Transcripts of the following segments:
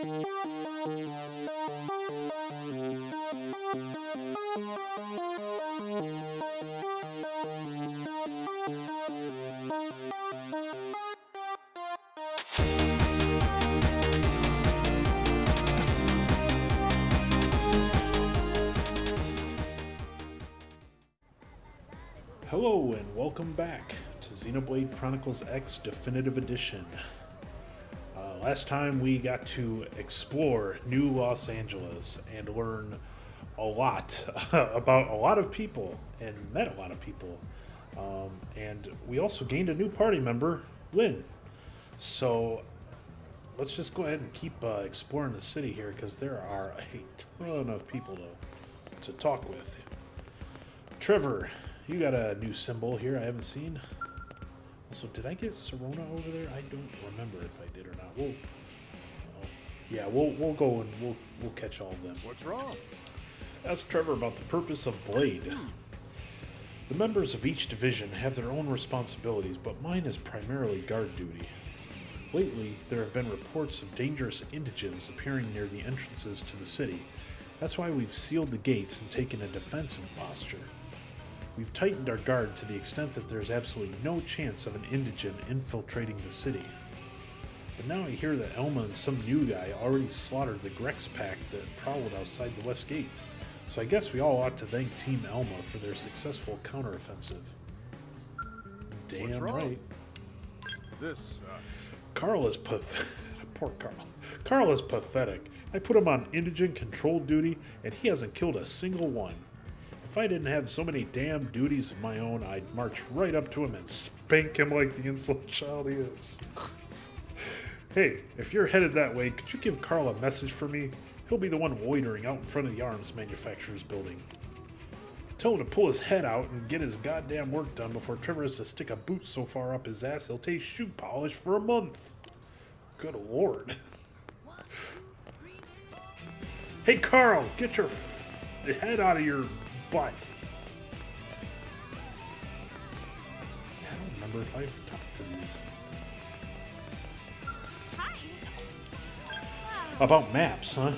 Hello and welcome back to Xenoblade Chronicles X Definitive Edition. Last time we got to explore New Los Angeles and learn a lot about a lot of people and met a lot of people. And we also gained a new party member, Lynn. So let's just go ahead and keep exploring the city here because there are a ton of people to talk with. Trevor, you got a new symbol here I haven't seen. Also, did I get Serona over there? I don't remember if I did or not. We'll go and we'll catch all of them. What's wrong? Ask Trevor about the purpose of B.L.A.D.E. The members of each division have their own responsibilities, but mine is primarily guard duty. Lately, there have been reports of dangerous indigents appearing near the entrances to the city. That's why we've sealed the gates and taken a defensive posture. We've tightened our guard to the extent that there's absolutely no chance of an indigent infiltrating the city. But now I hear that Elma and some new guy already slaughtered the Grex pack that prowled outside the west gate. So I guess we all ought to thank Team Elma for their successful counteroffensive. Damn right. This sucks. Carl is pathetic. Poor Carl. Carl is pathetic. I put him on indigent control duty, and he hasn't killed a single one. If I didn't have so many damn duties of my own, I'd march right up to him and spank him like the insolent child he is. Hey, if you're headed that way, could you give Carl a message for me? He'll be the one loitering out in front of the arms manufacturer's building. Tell him to pull his head out and get his goddamn work done before Trevor has to stick a boot so far up his ass he'll taste shoe polish for a month. Good lord. Hey Carl, get your head out of your butt. I don't remember if I've talked to these. Hi. About maps, huh?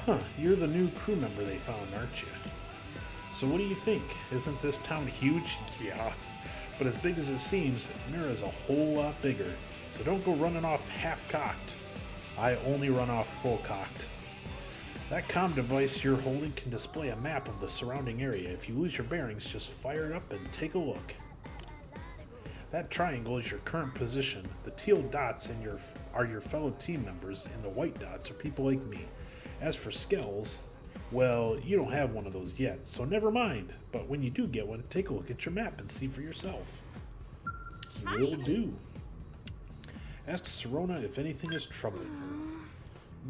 Huh, you're the new crew member they found, aren't you? So what do you think? Isn't this town huge? Yeah. But as big as it seems, Mira's a whole lot bigger. So don't go running off half-cocked. I only run off full-cocked. That comm device you're holding can display a map of the surrounding area. If you lose your bearings, just fire it up and take a look. That triangle is your current position. The teal dots are your fellow team members, and the white dots are people like me. As for skells, well, you don't have one of those yet, so never mind. But when you do get one, take a look at your map and see for yourself. Hi. Will do. Ask Serona if anything is troubling her.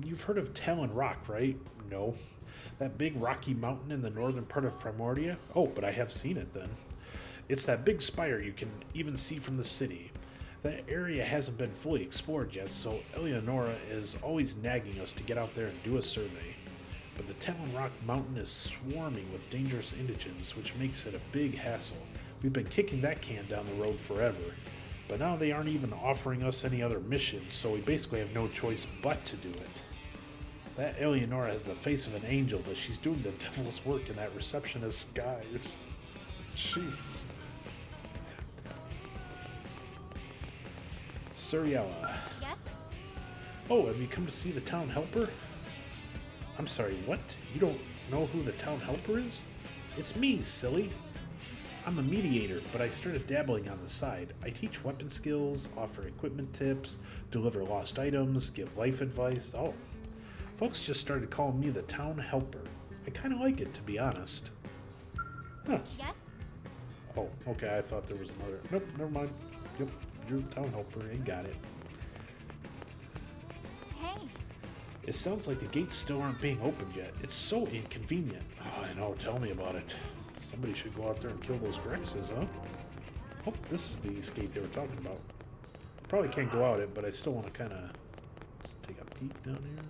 You've heard of Talon Rock, right? No. That big rocky mountain in the northern part of Primordia? Oh, but I have seen it then. It's that big spire you can even see from the city. That area hasn't been fully explored yet, so Eleonora is always nagging us to get out there and do a survey. But the Talon Rock mountain is swarming with dangerous indigents, which makes it a big hassle. We've been kicking that can down the road forever. But now they aren't even offering us any other missions, so we basically have no choice but to do it. That Eleonora has the face of an angel, but she's doing the devil's work in that receptionist's guise. Jeez. Suriella. Yes? Oh, have you come to see the town helper? I'm sorry, what? You don't know who the town helper is? It's me, silly. I'm a mediator, but I started dabbling on the side. I teach weapon skills, offer equipment tips, deliver lost items, give life advice. Oh, folks just started calling me the town helper. I kind of like it, to be honest. Huh. Yes? Oh, okay, I thought there was another. Nope, never mind. Yep, you're the town helper. I got it. Hey. It sounds like the gates still aren't being opened yet. It's so inconvenient. Oh, I know, tell me about it. Somebody should go out there and kill those Grexes, huh? Oh, this is the escape they were talking about. Probably can't go out it, but I still want to kind of take a peek down here.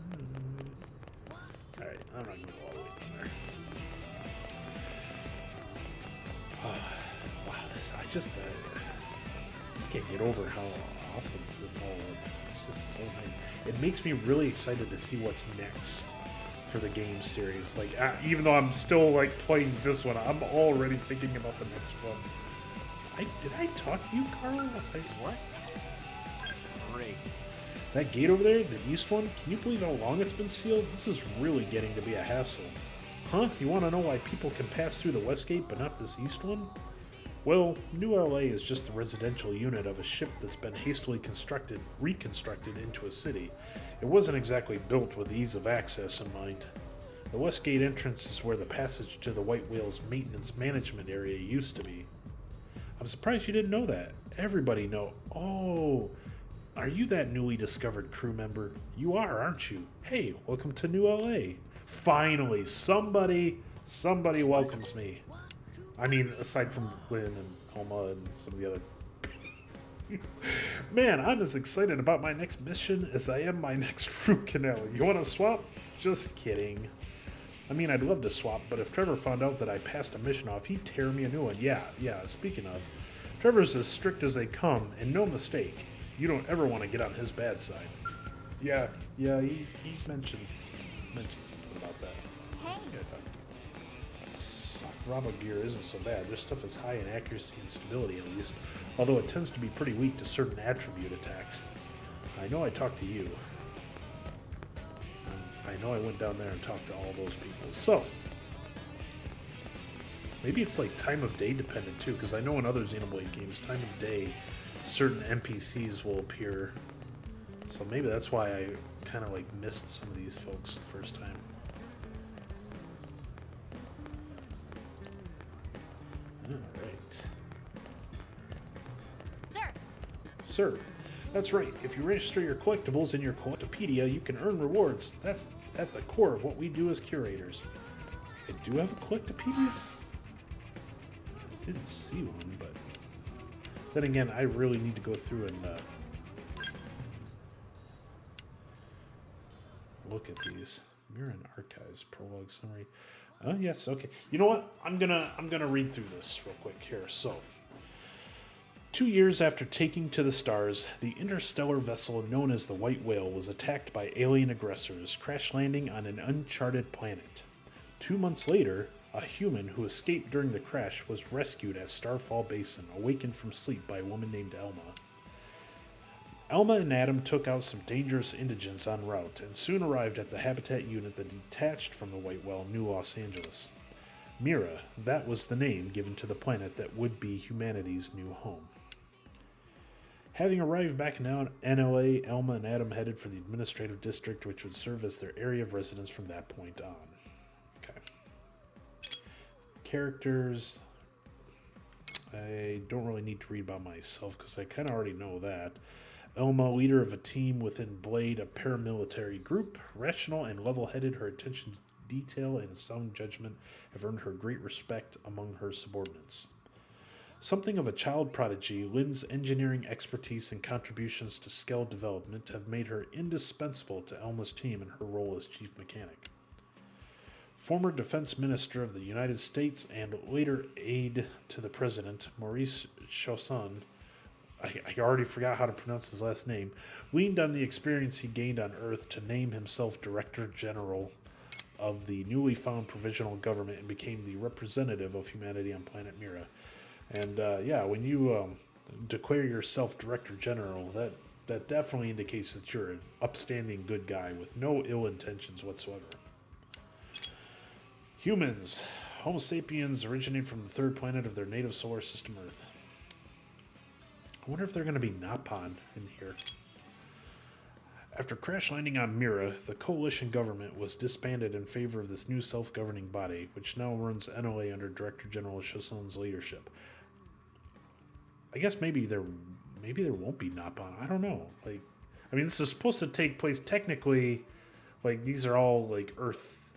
Alright, I'm not going to go all the way down there. Wow, I just can't get over how awesome this all looks. It's just so nice. It makes me really excited to see what's next for the game series. Like, even though I'm still like playing this one, I'm already thinking about the next one. Did I talk to you, Carl? What? Great. That gate over there, the east one, can you believe how long it's been sealed? This is really getting to be a hassle. Huh? You want to know why people can pass through the west gate but not this east one? Well, New L.A. is just the residential unit of a ship that's been hastily reconstructed into a city. It wasn't exactly built with ease of access in mind. The west gate entrance is where the passage to the White Whale's maintenance management area used to be. I'm surprised you didn't know that. Everybody know. Oh, are you that newly discovered crew member? You are, aren't you? Hey, welcome to New L.A. Finally, somebody welcomes me. I mean, aside from Lynn and Alma and some of the other... Man, I'm as excited about my next mission as I am my next root canal. You want to swap? Just kidding. I mean, I'd love to swap, but if Trevor found out that I passed a mission off, he'd tear me a new one. Yeah, speaking of, Trevor's as strict as they come, and no mistake. You don't ever want to get on his bad side. Yeah, he mentioned something about that. Hey. Rama gear isn't so bad. Their stuff is high in accuracy and stability, at least, although it tends to be pretty weak to certain attribute attacks. I know I talked to you. I know I went down there and talked to all those people. So, maybe it's like time of day dependent too, because I know in other Xenoblade games, time of day, certain NPCs will appear. So maybe that's why I kind of like missed some of these folks the first time. Sir, that's right. If you register your collectibles in your Collectopedia, you can earn rewards. That's at the core of what we do as curators. I do have a Collectopedia? I didn't see one, but... Then again, I really need to go through and look at these. Mirror and Archives, Prologue Summary. Oh, yes, okay. You know what? I'm gonna read through this real quick here. So... 2 years after taking to the stars, the interstellar vessel known as the White Whale was attacked by alien aggressors, crash landing on an uncharted planet. 2 months later, a human who escaped during the crash was rescued at Starfall Basin, awakened from sleep by a woman named Elma. Elma and Adam took out some dangerous indigents en route and soon arrived at the habitat unit that detached from the White Whale, New Los Angeles. Mira, that was the name given to the planet that would be humanity's new home. Having arrived back in NLA, Elma and Adam headed for the administrative district, which would serve as their area of residence from that point on. Okay. Characters. I don't really need to read about myself because I kind of already know that. Elma, leader of a team within B.L.A.D.E, a paramilitary group, rational and level-headed, her attention to detail and sound judgment have earned her great respect among her subordinates. Something of a child prodigy, Lynn's engineering expertise and contributions to skill development have made her indispensable to Elma's team in her role as chief mechanic. Former defense minister of the United States and later aide to the president, Maurice Chausson, I already forgot how to pronounce his last name, leaned on the experience he gained on Earth to name himself Director General of the newly found provisional government and became the representative of humanity on planet Mira. And when you declare yourself Director General, that definitely indicates that you're an upstanding good guy with no ill intentions whatsoever. Humans. Homo sapiens originate from the third planet of their native solar system, Earth. I wonder if they're going to be Napon in here. After crash landing on Mira, the coalition government was disbanded in favor of this new self-governing body, which now runs NLA under Director General Chausson's leadership. I guess maybe there won't be Napon. I don't know. This is supposed to take place technically. These are all Earth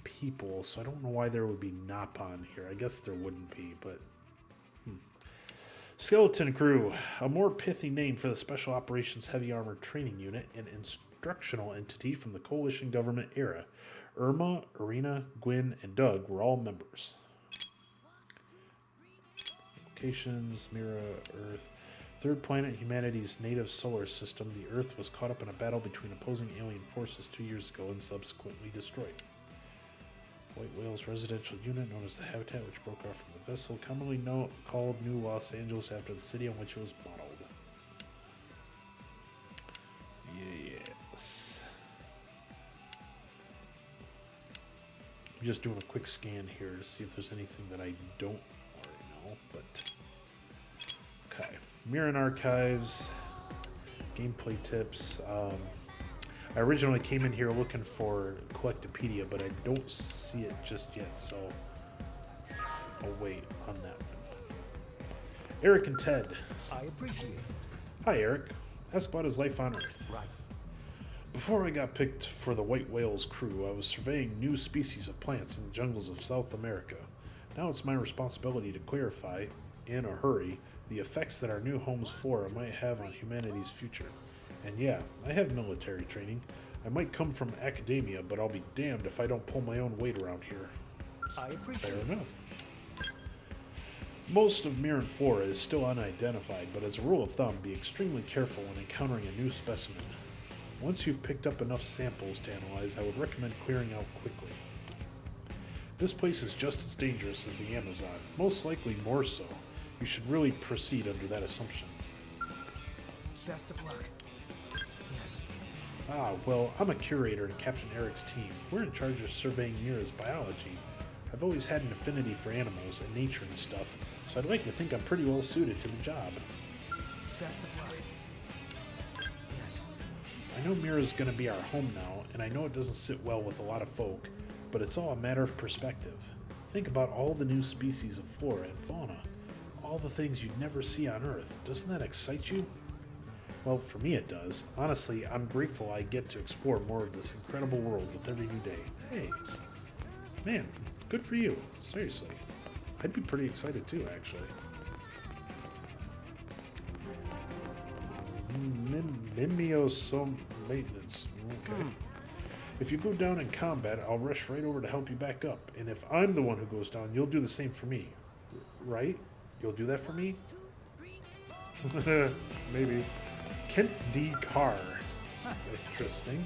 people, so I don't know why there would be Napon here. I guess there wouldn't be, but. Skeleton Crew, a more pithy name for the Special Operations Heavy Armor Training Unit, an instructional entity from the Coalition government era. Irma, Irina, Gwyn, and Doug were all members. Locations, Mira, Earth. Third planet, humanity's native solar system, the Earth was caught up in a battle between opposing alien forces 2 years ago and subsequently destroyed. White Whale's residential unit, known as the Habitat, which broke off from the vessel, commonly called New Los Angeles after the city on which it was modeled. Yes. I'm just doing a quick scan here to see if there's anything that I don't already know, but... Okay. Mirren Archives, gameplay tips. I originally came in here looking for Collectopedia, but I don't see it just yet, so I'll wait on that one. Eric and Ted. I appreciate it. Hi, Eric. Ask about his life on Earth. Right. Before I got picked for the White Whale's crew, I was surveying new species of plants in the jungles of South America. Now it's my responsibility to clarify, in a hurry, the effects that our new home's flora might have on humanity's future. And yeah, I have military training. I might come from academia, but I'll be damned if I don't pull my own weight around here. I appreciate Fair it. enough. Most of Mirren flora is still unidentified, but as a rule of thumb, be extremely careful when encountering a new specimen. Once you've picked up enough samples to analyze, I would recommend clearing out quickly. This place is just as dangerous as the Amazon, most likely more so. You should really proceed under that assumption. Best of luck. Yes. Ah, well, I'm a curator in Captain Eric's team. We're in charge of surveying Mira's biology. I've always had an affinity for animals and nature and stuff, so I'd like to think I'm pretty well suited to the job. Best of luck. Yes. I know Mira's gonna be our home now, and I know it doesn't sit well with a lot of folk, but it's all a matter of perspective. Think about all the new species of flora and fauna. All the things you'd never see on Earth. Doesn't that excite you? Well, for me it does. Honestly, I'm grateful I get to explore more of this incredible world with every new day. Hey, man, good for you. Seriously. I'd be pretty excited too, actually. Mimiosom maintenance. Okay. If you go down in combat, I'll rush right over to help you back up. And if I'm the one who goes down, you'll do the same for me. Right? You'll do that for me? Maybe. Kent D. Carr. Interesting.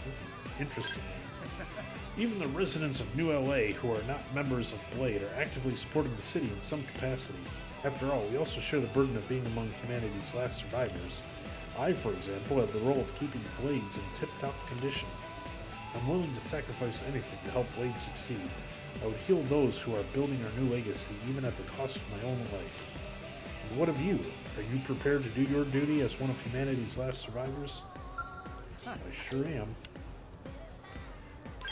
This is interesting. Even the residents of New L.A. who are not members of B.L.A.D.E. are actively supporting the city in some capacity. After all, we also share the burden of being among humanity's last survivors. I, for example, have the role of keeping B.L.A.D.E. in tip-top condition. I'm willing to sacrifice anything to help B.L.A.D.E. succeed. I would heal those who are building our new legacy, even at the cost of my own life. And what of you? Are you prepared to do your duty as one of humanity's last survivors? I sure am.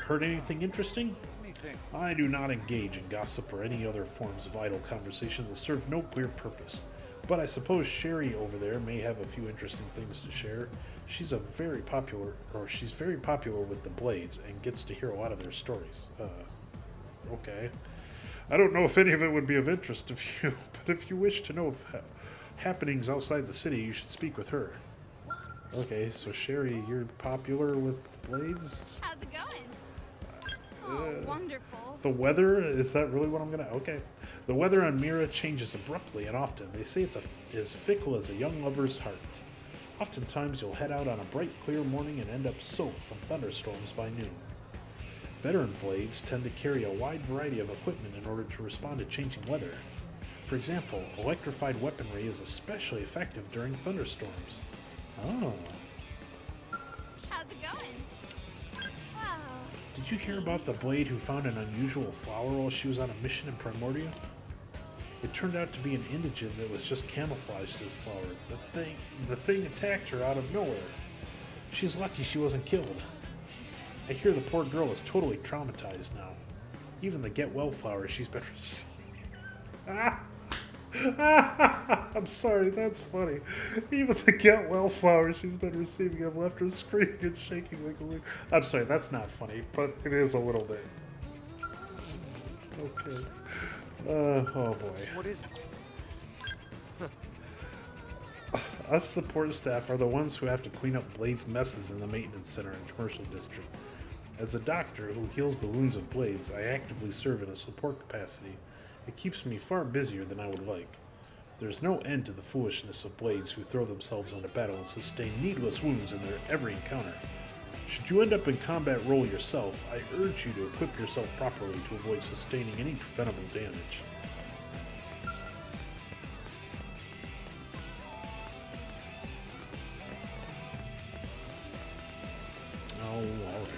Heard anything interesting? Anything. I do not engage in gossip or any other forms of idle conversation that serve no clear purpose. But I suppose Sherry over there may have a few interesting things to share. She's very popular with the Blades and gets to hear a lot of their stories. Okay. I don't know if any of it would be of interest to you, but if you wish to know of happenings outside the city, you should speak with her. Okay, so Sherry, you're popular with Blades? How's it going? Oh, wonderful. The weather? Is that really what I'm gonna... Okay. The weather on Mira changes abruptly and often. They say it's as fickle as a young lover's heart. Oftentimes you'll head out on a bright, clear morning and end up soaked from thunderstorms by noon. Veteran Blades tend to carry a wide variety of equipment in order to respond to changing weather. For example, electrified weaponry is especially effective during thunderstorms. Oh. How's it going? Wow. Did you hear about the Blade who found an unusual flower while she was on a mission in Primordia? It turned out to be an indigent that was just camouflaged as flower. The thing attacked her out of nowhere. She's lucky she wasn't killed. I hear the poor girl is totally traumatized now. Even the get well flowers she's been receiving. I'm sorry, that's funny. Even the get well flowers she's been receiving have left her screaming and shaking like a leaf. I'm sorry, that's not funny, but it is a little bit. Okay. Oh boy. What is it? Us support staff are the ones who have to clean up Blades' messes in the maintenance center and commercial district. As a doctor who heals the wounds of Blades, I actively serve in a support capacity. It keeps me far busier than I would like. There's no end to the foolishness of blades who throw themselves into battle and sustain needless wounds in their every encounter. Should you end up in combat role yourself, I urge you to equip yourself properly to avoid sustaining any preventable damage. Oh, alright.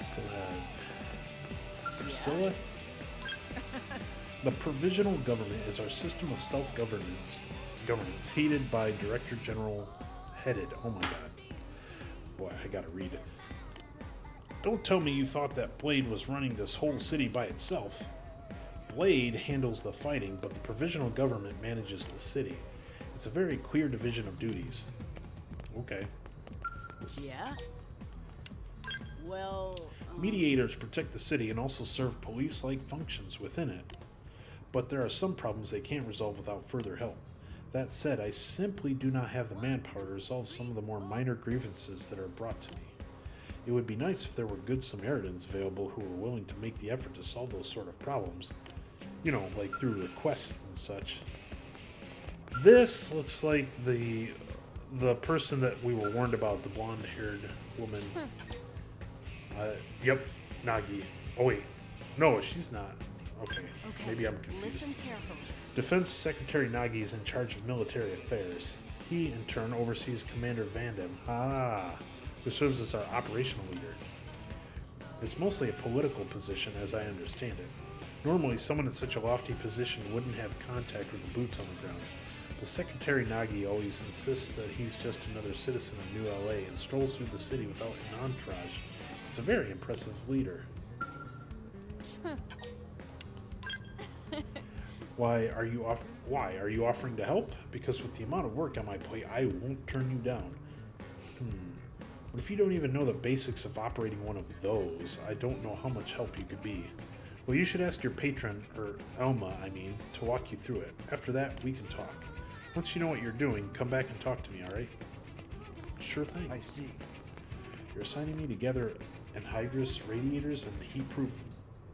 Still have Priscilla. The provisional government is our system of self-governance, headed by Director General headed. Oh my god. Boy, I gotta read it. Don't tell me you thought that B.L.A.D.E was running this whole city by itself. B.L.A.D.E handles the fighting, but the provisional government manages the city. It's a very clear division of duties. Okay. Yeah? Well... Mediators protect the city and also serve police-like functions within it. But there are some problems they can't resolve without further help. That said, I simply do not have the manpower to resolve some of the more minor grievances that are brought to me. It would be nice if there were good Samaritans available who were willing to make the effort to solve those sort of problems. You know, like through requests and such. This looks like the person that we were warned about, the blonde-haired woman. Yep, Nagi. Oh wait, no, she's not. Okay, maybe I'm confused. Listen carefully. Defense Secretary Nagi is in charge of military affairs. He, in turn, oversees Commander Vandam, who serves as our operational leader. It's mostly a political position, as I understand it. Normally, someone in such a lofty position wouldn't have contact with the boots on the ground. But Secretary Nagi always insists that he's just another citizen of New L.A. and strolls through the city without an entourage. He's a very impressive leader. Why are you offering to help? Because with the amount of work on my plate, I won't turn you down. But if you don't even know the basics of operating one of those, I don't know how much help you could be. Well, you should ask your patron, or Elma, to walk you through it. After that, we can talk. Once you know what you're doing, come back and talk to me, alright? Sure thing. I see. You're assigning me to gather anhydrous radiators and heat-proof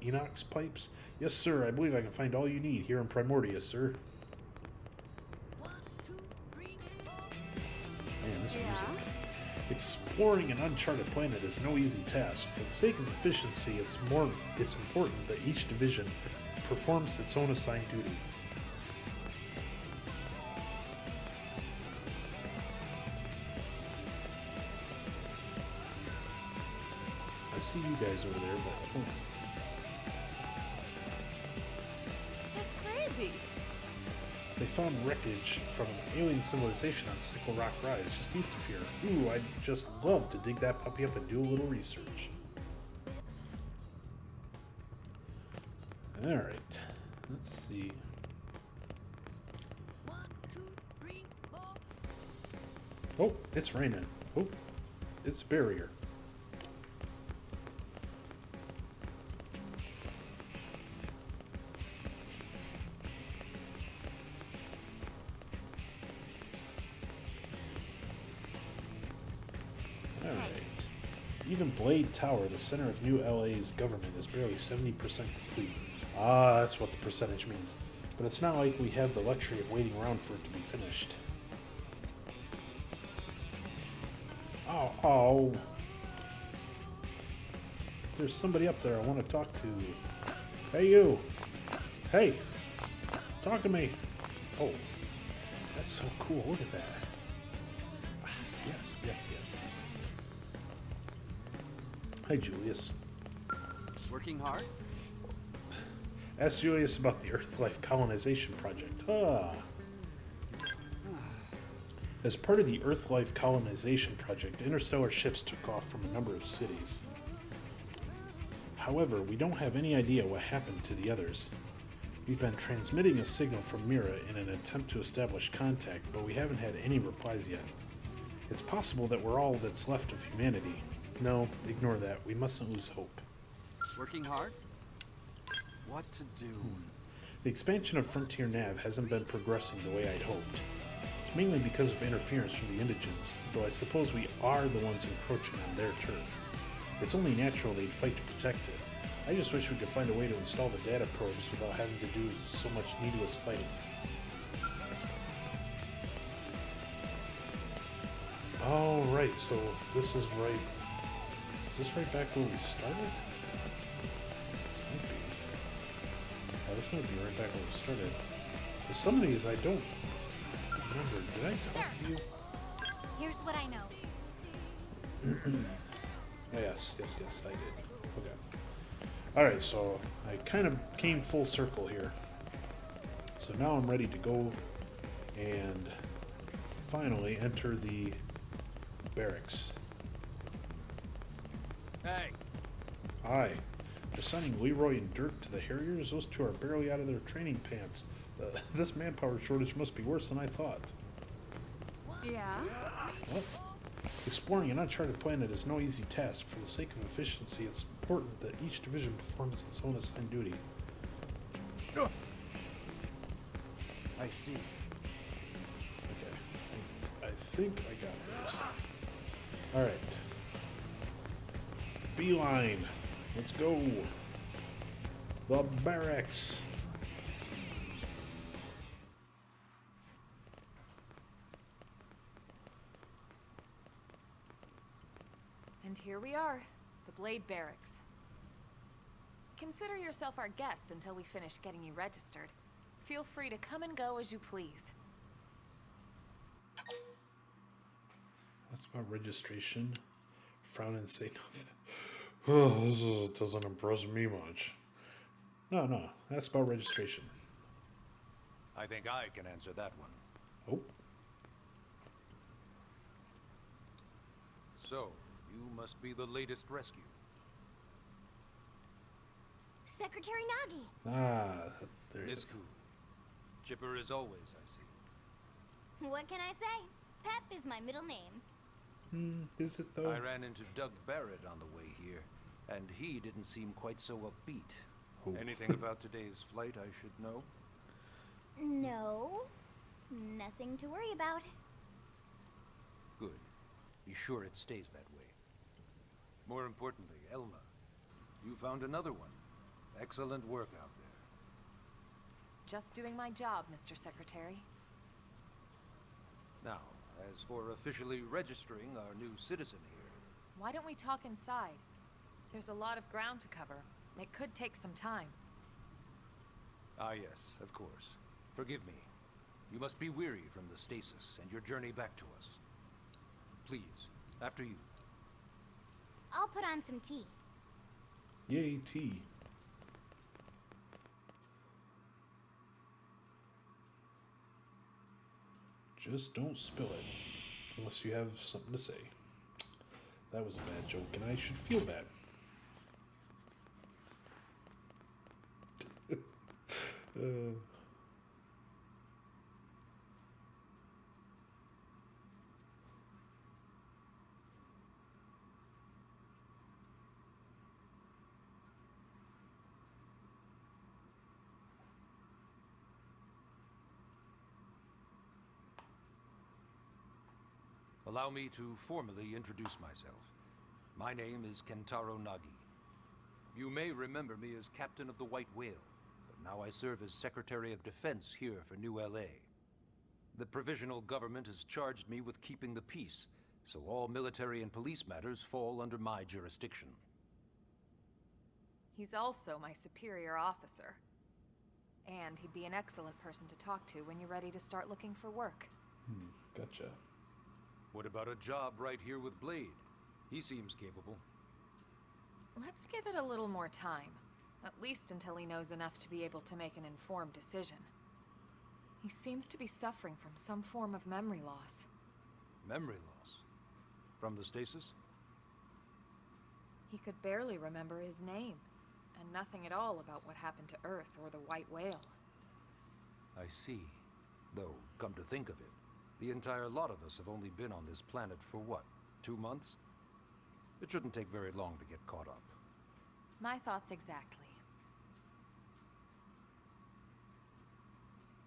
inox pipes? Yes, sir. I believe I can find all you need here in Primordia, sir. Man, this music. Exploring an uncharted planet is no easy task. For the sake of efficiency, it's important that each division performs its own assigned duty. I see you guys over there, but That's crazy. they found wreckage from an alien civilization on Sickle Rock Rise, just east of here. Ooh, I'd just love to dig that puppy up and do a little research. Alright, let's see. Oh, it's raining. Oh, it's a barrier. Alright. Even B.L.A.D.E Tower, the center of New L.A.'s government, is barely 70% complete. Ah, that's what the percentage means. But it's not like we have the luxury of waiting around for it to be finished. Oh. There's somebody up there I want to talk to. Hey, you. Hey. Talk to me. Oh. That's so cool. Look at that. Yes. Hi, Julius. Working hard? Ask Julius about the Earth-Life colonization project. As part of the Earth-Life colonization project, interstellar ships took off from a number of cities. However, we don't have any idea what happened to the others. We've been transmitting a signal from Mira in an attempt to establish contact, but we haven't had any replies yet. It's possible that we're all that's left of humanity. No, ignore that. We mustn't lose hope. Working hard? What to do? The expansion of Frontier Nav hasn't been progressing the way I'd hoped. It's mainly because of interference from the indigents, though I suppose we are the ones encroaching on their turf. It's only natural they'd fight to protect it. I just wish we could find a way to install the data probes without having to do so much needless fighting. Alright, so this is right... Is this right back where we started? This might be. Yeah, this might be right back where we started. But some of these I don't remember. Did I talk to you? Here's what I know. Oh, yes, I did. Okay. Alright, so I kind of came full circle here. So now I'm ready to go and finally enter the barracks. Hey, Aye. They're sending Leroy and Dirk to the Harriers? Those two are barely out of their training pants. This manpower shortage must be worse than I thought. Yeah? What? Exploring an uncharted planet is no easy task. For the sake of efficiency, it's important that each division performs its own assigned duty. I see. Okay. I think I got this. Alright. Beeline. Let's go. The barracks. And here we are, the B.L.A.D.E barracks. Consider yourself our guest until we finish getting you registered. Feel free to come and go as you please. That's about registration. Frown and say nothing. Oh, this doesn't impress me much. No, that's about registration. I think I can answer that one. Oh, So, you must be the latest rescue. Secretary Nagi. there it Miss is. Ku. Chipper as always, I see. What can I say? Pep is my middle name. Is it though? I ran into Doug Barrett on the way here, and he didn't seem quite so upbeat. Oh. Anything about today's flight I should know? No. Nothing to worry about. Good. Be sure it stays that way. More importantly, Elma, you found another one. Excellent work out there. Just doing my job, Mr. Secretary. Now, as for officially registering our new citizen here, Why don't we talk inside? There's a lot of ground to cover. It could take some time. ah yes, of course. Forgive me. You must be weary from the stasis and your journey back to us. Please, after you. I'll put on some tea. Yay, tea. Just don't spill it. Unless you have something to say. That was a bad joke, and I should feel bad. Allow me to formally introduce myself. My name is Kentaro Nagi. You may remember me as Captain of the White Whale, but now I serve as Secretary of Defense here for New L.A. The provisional government has charged me with keeping the peace, so all military and police matters fall under my jurisdiction. He's also my superior officer. And he'd be an excellent person to talk to when you're ready to start looking for work. Gotcha. What about a job right here with B.L.A.D.E? He seems capable. Let's give it a little more time. At least until he knows enough to be able to make an informed decision. He seems to be suffering from some form of memory loss. Memory loss? From the stasis? He could barely remember his name, and nothing at all about what happened to Earth or the White Whale. I see. Though, come to think of it, the entire lot of us have only been on this planet for what, 2 months? It shouldn't take very long to get caught up. My thoughts exactly.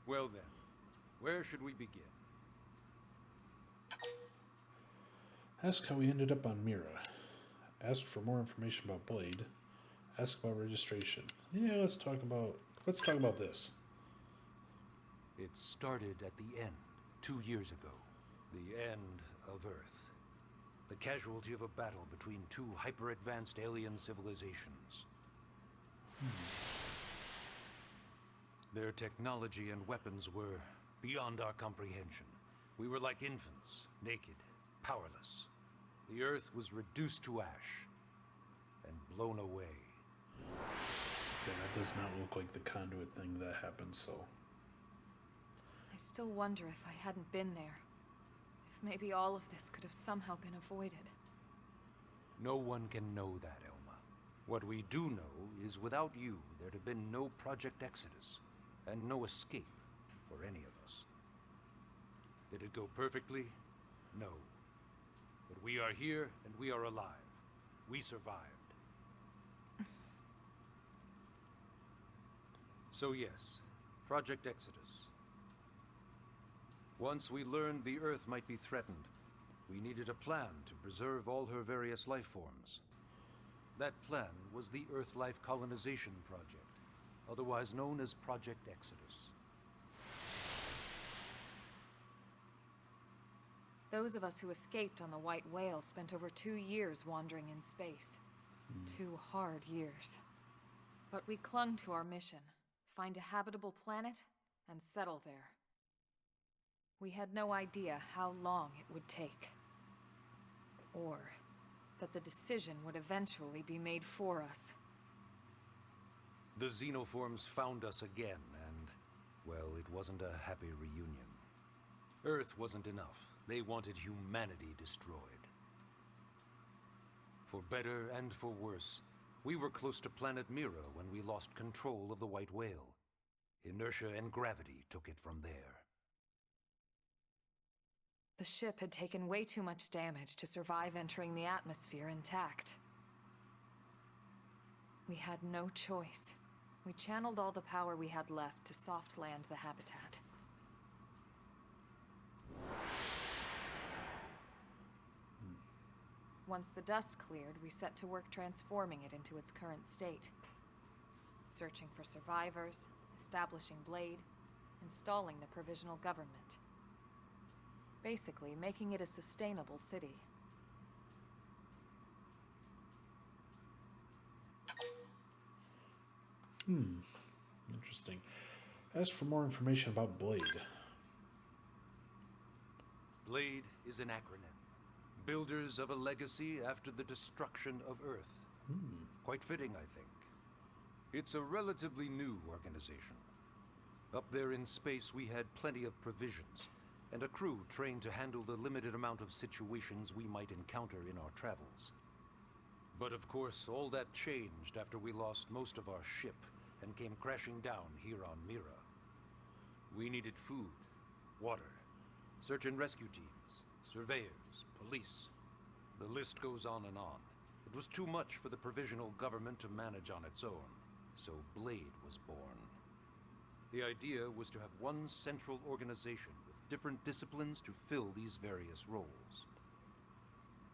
Well then, where should we begin? Ask how we ended up on Mira. Ask for more information about B.L.A.D.E. Ask about registration. Yeah, let's talk about this. It started at the end, 2 years ago. The end of Earth. The casualty of a battle between two hyper-advanced alien civilizations. Their technology and weapons were beyond our comprehension. We were like infants, naked, powerless. The Earth was reduced to ash and blown away. Okay, that does not look like the conduit thing that happened, so... I still wonder if I hadn't been there. If maybe all of this could have somehow been avoided. No one can know that, Elma. What we do know is without you, there'd have been no Project Exodus, and no escape for any of us. Did it go perfectly? No. But we are here, and we are alive. We survived. So yes, Project Exodus. Once we learned the Earth might be threatened, we needed a plan to preserve all her various life forms. That plan was the Earth Life Colonization Project, otherwise known as Project Exodus. Those of us who escaped on the White Whale spent over 2 years wandering in space. 2 hard years. But we clung to our mission. Find a habitable planet and settle there. We had no idea how long it would take. Or that the decision would eventually be made for us. The xenoforms found us again, and, well, it wasn't a happy reunion. Earth wasn't enough. They wanted humanity destroyed. For better and for worse, we were close to planet Mira when we lost control of the White Whale. Inertia and gravity took it from there. The ship had taken way too much damage to survive entering the atmosphere intact. We had no choice. We channeled all the power we had left to soft land the habitat. Once the dust cleared, we set to work transforming it into its current state. Searching for survivors, establishing B.L.A.D.E, installing the provisional government. Basically, making it a sustainable city. Interesting. Ask for more information about B.L.A.D.E. B.L.A.D.E is an acronym. Builders of a legacy after the destruction of Earth. Quite fitting, I think. It's a relatively new organization. Up there in space, we had plenty of provisions, and a crew trained to handle the limited amount of situations we might encounter in our travels. But of course, all that changed after we lost most of our ship and came crashing down here on Mira. We needed food, water, search and rescue teams, surveyors, police. The list goes on and on. It was too much for the provisional government to manage on its own, so B.L.A.D.E was born. The idea was to have one central organization with different disciplines to fill these various roles.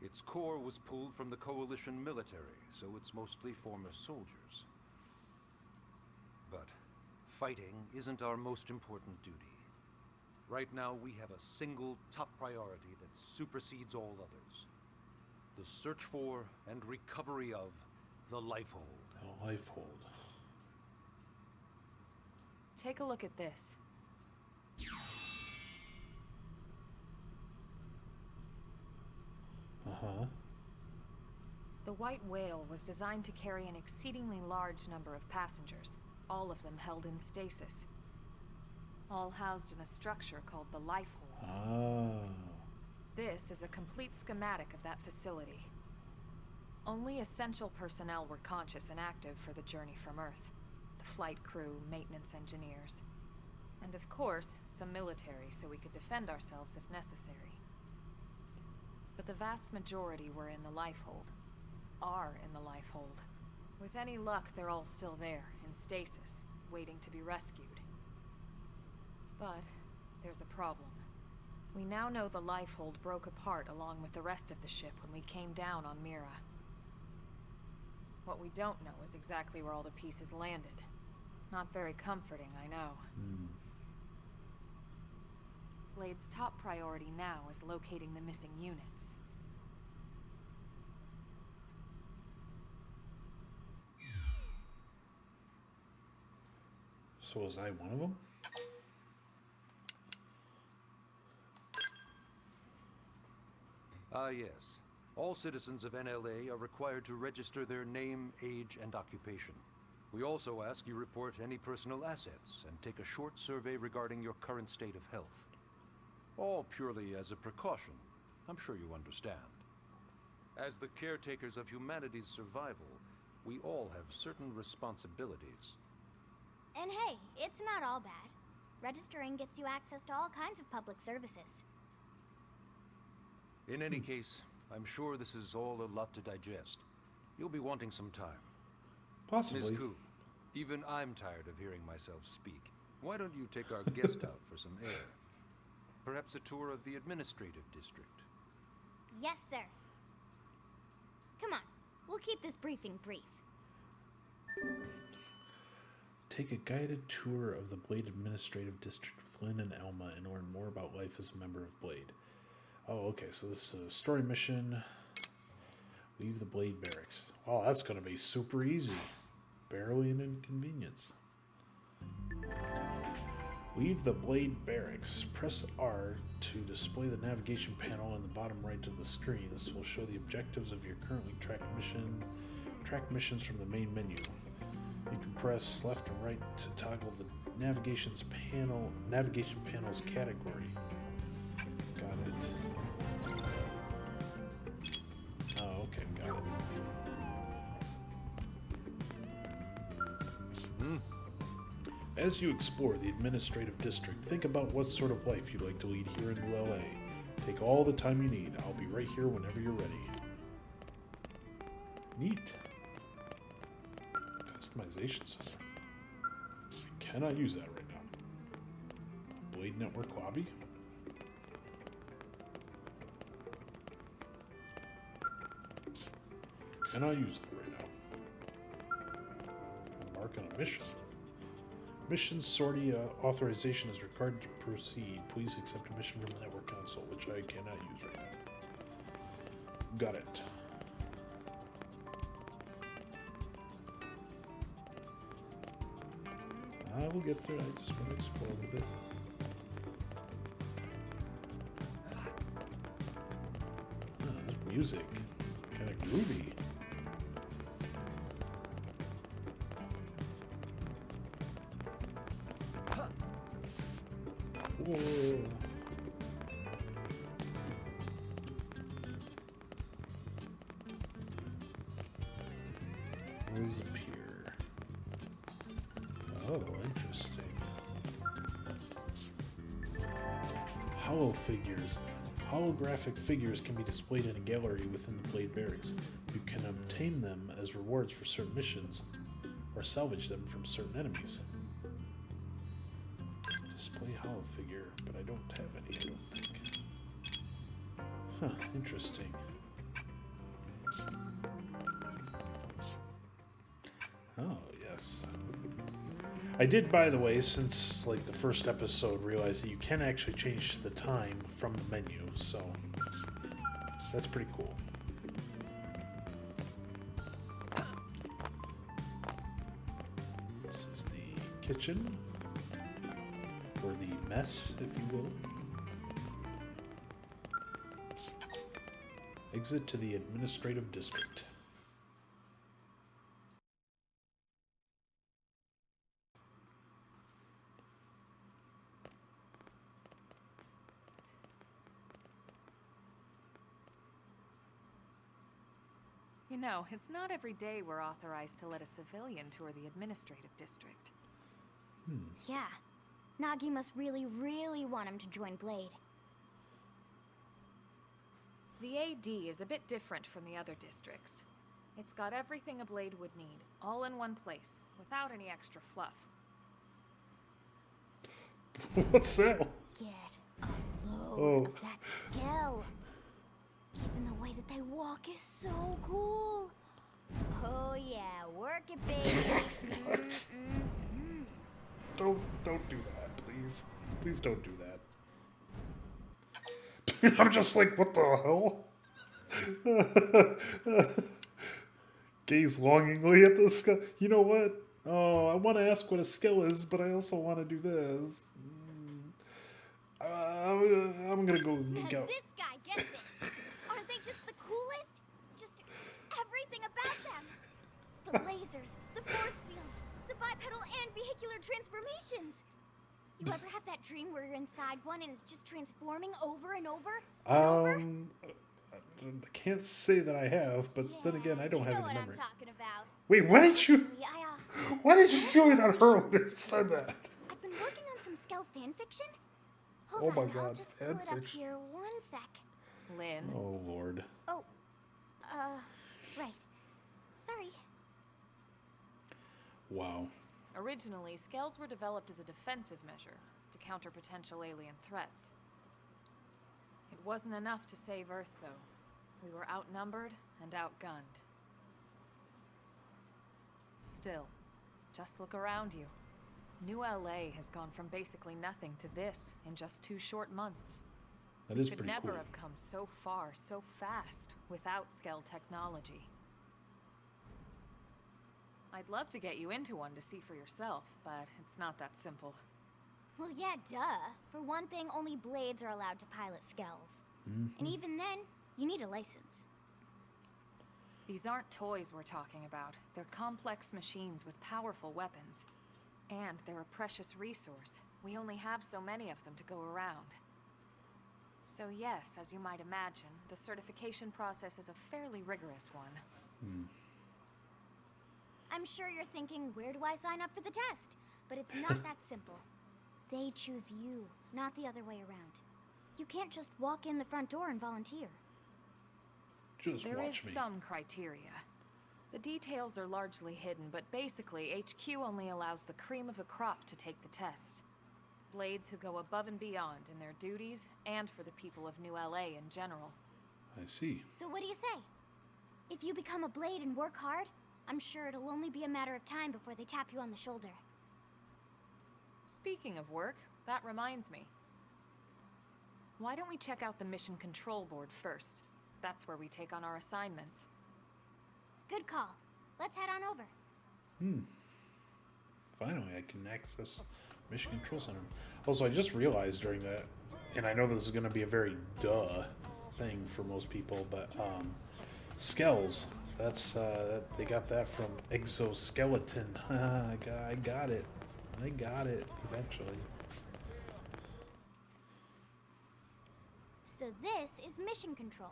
Its core was pulled from the Coalition military, so it's mostly former soldiers. But fighting isn't our most important duty. Right now, we have a single top priority that supersedes all others. The search for and recovery of the Lifehold. The Lifehold. Take a look at this. Uh-huh. The White Whale was designed to carry an exceedingly large number of passengers, all of them held in stasis. All housed in a structure called the Lifehold. Oh. This is a complete schematic of that facility. Only essential personnel were conscious and active for the journey from Earth. The flight crew, maintenance engineers. And of course, some military so we could defend ourselves if necessary. But the vast majority were in the Lifehold. Are in the Lifehold. With any luck, they're all still there, in stasis, waiting to be rescued. But there's a problem. We now know the Lifehold broke apart along with the rest of the ship when we came down on Mira. What we don't know is exactly where all the pieces landed. Not very comforting, I know. B.L.A.D.E.'s top priority now is locating the missing units. So was I one of them? Ah, yes. All citizens of NLA are required to register their name, age, and occupation. We also ask you report any personal assets and take a short survey regarding your current state of health. All purely as a precaution. I'm sure you understand. As the caretakers of humanity's survival, we all have certain responsibilities. And hey, it's not all bad. Registering gets you access to all kinds of public services. In any case, I'm sure this is all a lot to digest. You'll be wanting some time. Possibly. Ms. Koo, even I'm tired of hearing myself speak. Why don't you take our guest out for some air? Perhaps a tour of the administrative district. Yes, sir. Come on, we'll keep this briefing brief. Take a guided tour of the B.L.A.D.E administrative district with Lynn and Alma and learn more about life as a member of B.L.A.D.E. Oh, okay, so this is a story mission. Leave the B.L.A.D.E barracks. Oh, that's going to be super easy. Barely an inconvenience. Leave the B.L.A.D.E barracks. Press R to display the navigation panel in the bottom right of the screen. This will show the objectives of your currently tracked mission. Track missions from the main menu. You can press left and right to toggle the navigation panel's category. Got it. Oh, okay, got it. As you explore the administrative district, think about what sort of life you'd like to lead here in New L.A. Take all the time you need. I'll be right here whenever you're ready. Neat. Customization center. I cannot use that right now. B.L.A.D.E Network lobby. Cannot use that right now. Embark on a mission. Mission sortie authorization is required to proceed. Please accept a mission from the network console, which I cannot use right now. Got it. I will get there. I just want to explore a little bit. There's music. It's kind of groovy. Whoa. Disappear. Oh, interesting. Figures. Holographic figures can be displayed in a gallery within the B.L.A.D.E barracks. You can obtain them as rewards for certain missions, or salvage them from certain enemies. Display hollow figure, but I don't have any, I don't think. Huh, interesting. Oh, yes. I did, by the way, since like the first episode, realize that you can actually change the time from the menu, so that's pretty cool. This is the kitchen, or the mess, if you will. Exit to the administrative district. You know, it's not every day we're authorized to let a civilian tour the administrative district. Yeah. Nagi must really, really want him to join B.L.A.D.E. The A.D. is a bit different from the other districts. It's got everything a B.L.A.D.E would need, all in one place, without any extra fluff. What's that? Get a load of that skill. Even the way that they walk is so cool. Oh yeah, work it, baby. Don't do that, please. Please don't do that. I'm just like, what the hell? Gaze longingly at the skull. You know what? Oh, I want to ask what a skull is, but I also want to do this. I'm gonna go geek out. This guy gets it. Aren't they just the coolest? Just everything about them. The lasers, the force fields, the bipedal and vehicular transformations. You ever have that dream where you're inside one and it's just transforming over and over and over? I can't say that I have, but then again, I don't you have know any what memory. I'm talking about. Wait, why did you? Actually, Why did you seal it on really her sure when you this is said true. that? I've been working on some Skell fanfiction. Hold Oh on, my I'll God, just pull it up fanfiction. here one sec. Lynn, Oh Lord. Oh, right. Sorry. Wow. originally, scales were developed as a defensive measure to counter potential alien threats. It wasn't enough to save Earth, though. We were outnumbered and outgunned. Still, just look around you. New L.A. has gone from basically nothing to this in just 2 short months. That We is could pretty never cool. have come so far so fast without Skell technology. I'd love to get you into one to see for yourself, but it's not that simple. Well, yeah, duh. For one thing, only blades are allowed to pilot Skells. And even then, you need a license. These aren't toys we're talking about. They're complex machines with powerful weapons. And they're a precious resource. We only have so many of them to go around. So yes, as you might imagine, the certification process is a fairly rigorous one. I'm sure you're thinking, where do I sign up for the test? But it's not that simple. They choose you, not the other way around. You can't just walk in the front door and volunteer. Just There is watch me. some criteria. The details are largely hidden, but basically, HQ only allows the cream of the crop to take the test. Blades who go above and beyond in their duties, and for the people of New LA in general. I see. So what do you say? If you become a blade and work hard, I'm sure it'll only be a matter of time before they tap you on the shoulder. Speaking of work, that reminds me. Why don't we check out the Mission Control Board first? That's where we take on our assignments. Good call. Let's head on over. Finally, I can access Mission Control Center. Also, I just realized during that, and I know this is going to be a very duh thing for most people, but Skells. That's they got that from exoskeleton. I got it. I got it eventually. So this is mission control.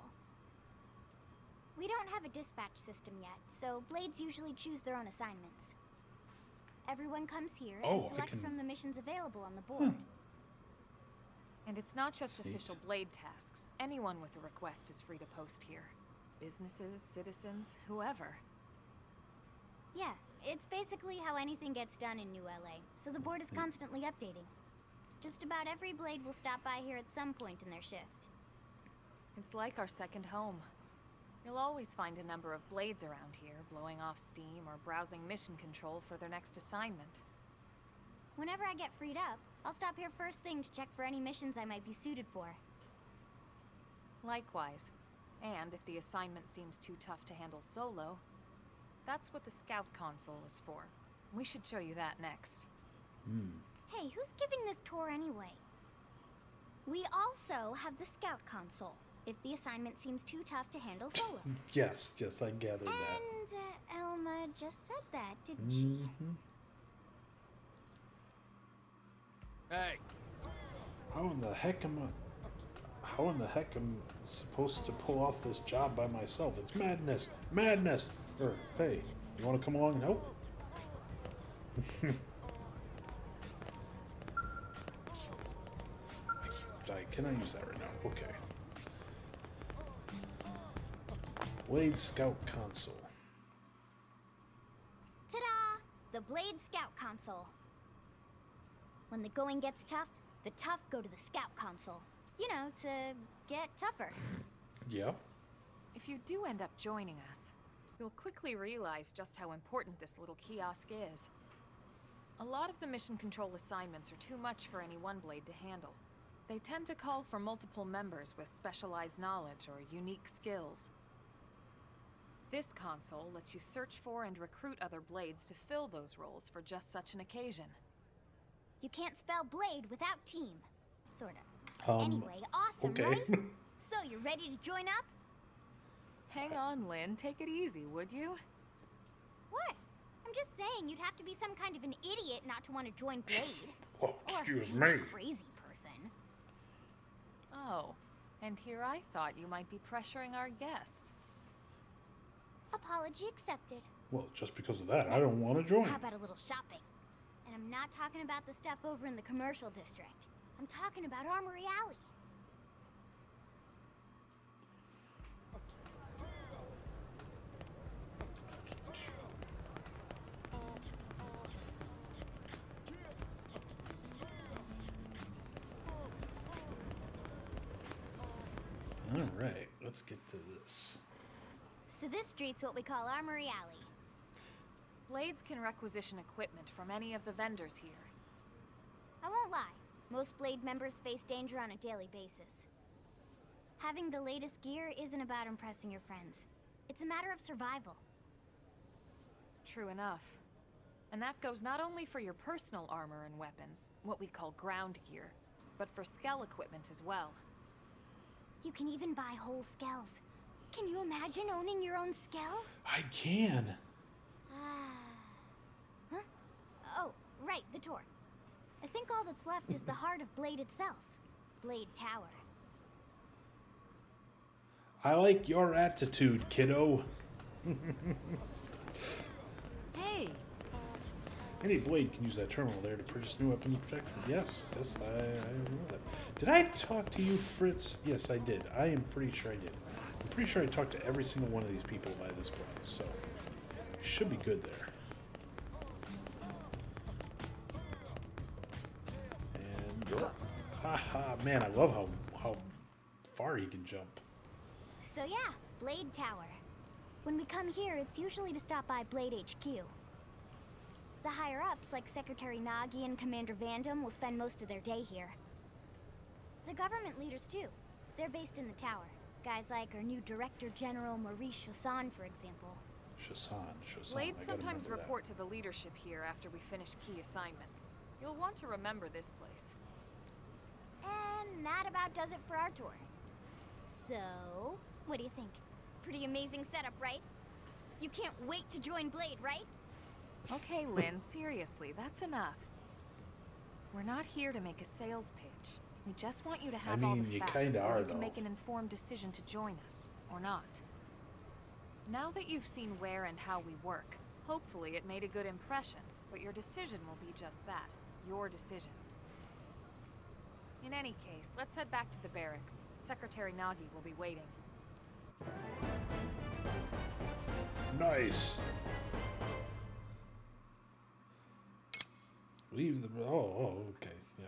We don't have a dispatch system yet, so blades usually choose their own assignments. Everyone comes here Oh, and I selects can- from the missions available on the board. And it's not just Sweet. official Blade tasks. Anyone with a request is free to post here. Businesses, citizens, whoever. Yeah, it's basically how anything gets done in New LA, so the board is constantly updating. Just about every blade will stop by here at some point in their shift. It's like our second home. You'll always find a number of blades around here, blowing off steam or browsing mission control for their next assignment. Whenever I get freed up, I'll stop here first thing to check for any missions I might be suited for. Likewise. And if the assignment seems too tough to handle solo, that's what the Scout Console is for. We should show you that next. Hey, who's giving this tour anyway? We also have the Scout Console, if the assignment seems too tough to handle solo. Yes, I gathered that. And Elma just said that, didn't she? Hey, How in the heck am I supposed to pull off this job by myself? It's madness. Madness. Or hey, you want to come along? Nope. Can I use that right now? Okay. Blade Scout Console. Ta-da! The Blade Scout Console. When the going gets tough, the tough go to the Scout Console. You know, to get tougher. Yeah. If you do end up joining us, You'll quickly realize just how important this little kiosk is. A lot of the mission control assignments are too much for any one blade to handle. They tend to call for multiple members with specialized knowledge or unique skills. This console lets you search for and recruit other blades to fill those roles for just such an occasion. You can't spell blade without team. Sorta. Um, Anyway, awesome, okay. right? So, you ready to join up? Hang on, Lynn. Take it easy, would you? What? I'm just saying you'd have to be some kind of an idiot not to want to join Blade. Oh, Or excuse you're me. a crazy person. Oh, and here I thought you might be pressuring our guest. Apology accepted. Well, just because of that, I don't want to join. How about a little shopping? And I'm not talking about the stuff over in the commercial district. I'm talking about Armory Alley. All right, let's get to this. So this street's what we call Armory Alley. Blades can requisition equipment from any of the vendors here. I won't lie, most Blade members face danger on a daily basis. Having the latest gear isn't about impressing your friends. It's a matter of survival. True enough. And that goes not only for your personal armor and weapons, what we call ground gear, but for skell equipment as well. You can even buy whole skells. Can you imagine owning your own skell? I can. Huh? Oh, right, the tour. I think all that's left is the heart of Blade itself. Blade Tower. I like your attitude, kiddo. Hey! Any blade can use that terminal there to purchase new weapons and protection. Yes, I know that. Did I talk to you, Fritz? Yes, I did. I am pretty sure I did. I'm pretty sure I talked to every single one of these people by this point, so should be good there. And haha, man, I love how far he can jump. So yeah, Blade Tower. When we come here, it's usually to stop by Blade HQ. The higher-ups, like Secretary Nagi and Commander Vandam, will spend most of their day here. The government leaders, too. They're based in the tower. Guys like our new Director General Maurice Chassan, for example. Chassan. Blades I gotta sometimes remember that. report to the leadership here after we finish key assignments. You'll want to remember this place. And that about does it for our tour. So, what do you think? Pretty amazing setup, right? You can't wait to join Blade, right? Okay, Lynn, seriously, that's enough. We're not here to make a sales pitch. We just want you to have all mean, the you facts kinda so are, you can though. make an informed decision to join us, or not. Now that you've seen where and how we work, hopefully it made a good impression, but your decision will be just that, your decision. In any case, let's head back to the barracks. Secretary Nagi will be waiting. Nice. Leave the. Oh, okay, yeah.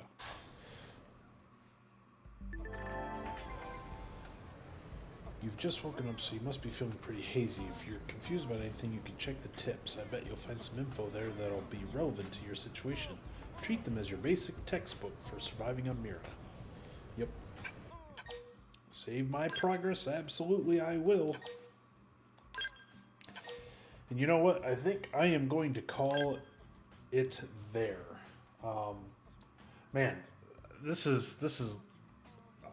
You've just woken up, so you must be feeling pretty hazy. If you're confused about anything, you can check the tips. I bet you'll find some info there that'll be relevant to your situation. Treat them as your basic textbook for surviving on Mira. Yep. Save my progress? Absolutely, I will. And you know what? I think I am going to call it there. Man, this is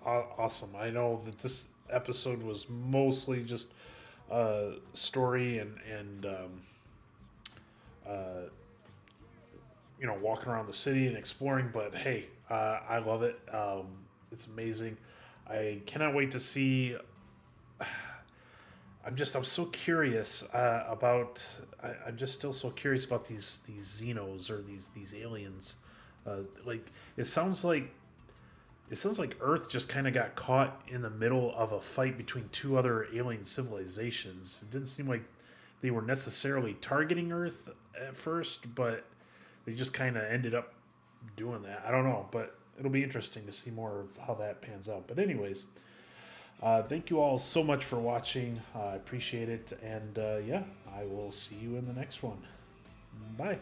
awesome. I know that this episode was mostly just story and you know, walking around the city and exploring, but hey, I love it. It's amazing. I cannot wait to see. I'm so curious about. I'm just still so curious about these Xenos or these aliens. Like it sounds like Earth just kind of got caught in the middle of a fight between two other alien civilizations. It didn't seem like they were necessarily targeting Earth at first, but they just kind of ended up doing that. I don't know, but it'll be interesting to see more of how that pans out. But anyways, Thank you all so much for watching. I appreciate it. And yeah, I will see you in the next one. Bye.